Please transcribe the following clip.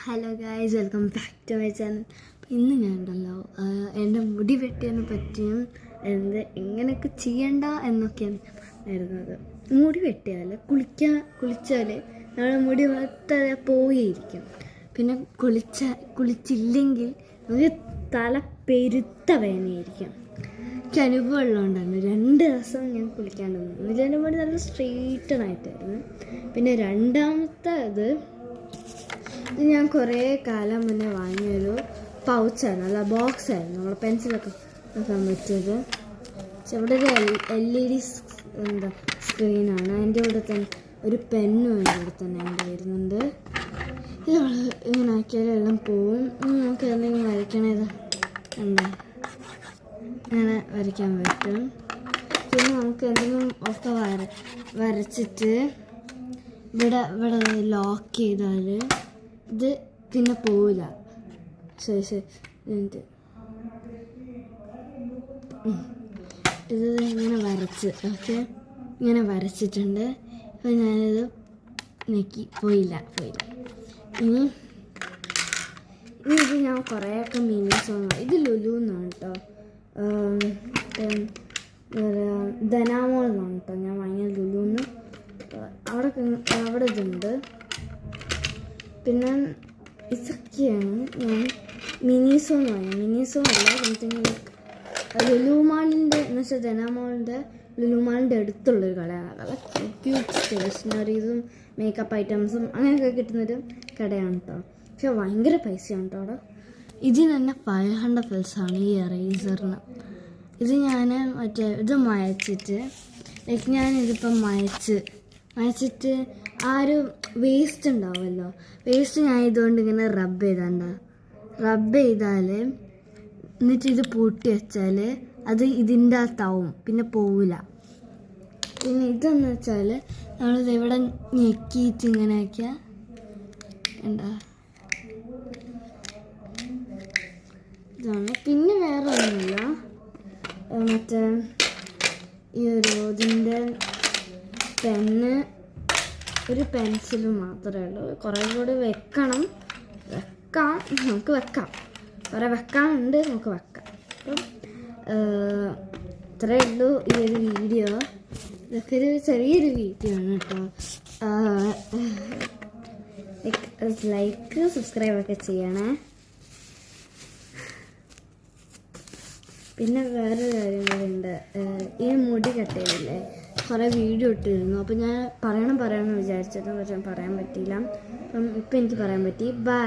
Hello guys, welcome back to my channel. ഇന്ന് ഞാൻ ഉണ്ടല്ലോ എൻ്റെ മുടി വെട്ടിയതിനെ പറ്റിയും എങ്ങനെയൊക്കെ ചെയ്യണ്ട എന്നൊക്കെയാണ് വരുന്നത്. മുടി വെട്ടിയാൽ കുളിച്ചാൽ നമ്മുടെ മുടി മൊത്തം പോയിരിക്കും. പിന്നെ കുളിച്ചില്ലെങ്കിൽ ഒരു തല പെരുത്ത വേദനയായിരിക്കും. എനിക്ക് അനുഭവം ഉള്ളതുകൊണ്ടാണ് 2 ദിവസം ഞാൻ കുളിക്കാണ്ട് വന്നു. എൻ്റെ മുടി നല്ല സ്ട്രെയിറ്റനായിട്ടായിരുന്നു. പിന്നെ രണ്ടാമത്തെ ഇത് ഞാൻ കുറേ കാലം മുന്നേ വാങ്ങിയൊരു പൗച്ചായിരുന്നു, അല്ല ബോക്സായിരുന്നു. നമ്മൾ പെൻസിലൊക്കെ വെക്കാൻ പറ്റിയത്. ഇവിടെ ഒരു LED സ്ക്രീനാണ്. അതിൻ്റെ കൂടെ തന്നെ ഒരു പെന്നും അതിൻ്റെ കൂടെ തന്നെ അതിൻ്റെ വരുന്നുണ്ട്. ഇത് നമ്മൾ ഇങ്ങനെ ആക്കിയാലും എല്ലാം പോവും. നമുക്ക് എന്തെങ്കിലും വരയ്ക്കണത് എന്താ ഇങ്ങനെ വരയ്ക്കാൻ പറ്റും. പിന്നെ നമുക്ക് എന്തെങ്കിലും ഒക്കെ വരച്ചിട്ട് ഇവിടെ ലോക്ക് ചെയ്താൽ ഇത് പിന്നെ പോവില്ല. ശരി ഇത് ഇങ്ങനെ വരച്ച് ഇങ്ങനെ വരച്ചിട്ടുണ്ട്. ഇപ്പം ഞാനിത് ഞെക്കി പോയില്ല. ഇനി ഇത് ഞാൻ കുറേയൊക്കെ മിനിസ് ഇത് ലുലു എന്നാണ് കേട്ടോ, ധനാമോൾ എന്നാണ് കേട്ടോ ഞാൻ വാങ്ങിയത് ലുലുന്ന്. അവിടെ ഇതുണ്ട്. പിന്നെ ഇതൊക്കെയാണ് ഞാൻ മിനിസോ എന്ന് പറയുന്നത്. മിനിസോ അല്ല, സംതിങ് ലുലുമാളിൻ്റെ എന്ന് വെച്ചാൽ ധനാമോളിൻ്റെ ലുലുമാളിൻ്റെ അടുത്തുള്ളൊരു കടയാണ്. ക്യൂട്ട് സ്റ്റേഷനറീസും മേക്കപ്പ് ഐറ്റംസും അങ്ങനെയൊക്കെ കിട്ടുന്നൊരു കടയാണ് കേട്ടോ. പക്ഷെ ഭയങ്കര പൈസയാണ് കേട്ടോ അവിടെ. ഇതിന് തന്നെ 500 പ്ലസാണ് ഈ എറേസറിന്. ഇത് ഞാൻ ഇത് മയച്ചിട്ട് ഞാനിതിപ്പം മയച്ചിട്ട് ആ ഒരു വേസ്റ്റ് ഉണ്ടാവുമല്ലോ, വേസ്റ്റ് ഞാൻ ഇതുകൊണ്ട് ഇങ്ങനെ റബ്ബ് ചെയ്താൽ എന്നിട്ട് ഇത് പൂട്ടി വെച്ചാൽ അത് ഇതിൻ്റെ അകത്താവും, പിന്നെ പോവില്ല. പിന്നെ ഇതെന്ന് വെച്ചാൽ നമ്മളിത് ഇവിടെ ഞെക്കിയിട്ട് ഇങ്ങനെ ആക്കിയാൽ എന്താ ഇതാണ്. പിന്നെ വേറെ ഒന്നുമില്ല, മറ്റേ ഈ ഇതിൻ്റെ പെന്ന്, ഒരു പെൻസിലും മാത്രമേ ഉള്ളൂ. കുറേ കൂടി നമുക്ക് വെക്കാം. കുറേ വെക്കാനുണ്ട്, നമുക്ക് വെക്കാം. അപ്പം ഇത്രയേ ഉള്ളൂ ഈ ഒരു വീഡിയോ. ഇതൊക്കെ ഒരു ചെറിയൊരു വീഡിയോ ആണ് കേട്ടോ. ലൈക്ക് സബ്സ്ക്രൈബൊക്കെ ചെയ്യണേ. പിന്നെ വേറെ കാര്യം കൂടിയുണ്ട്. ഈ മുടി കട്ട് ചെയ്തില്ലേ, കുറേ വീഡിയോ ഇട്ടിരുന്നു. അപ്പോൾ ഞാൻ പറയണം വിചാരിച്ചിരുന്നു, പക്ഷെ പറയാൻ പറ്റിയില്ല. അപ്പം ഇപ്പം എനിക്ക് പറയാൻ പറ്റി. ബൈ.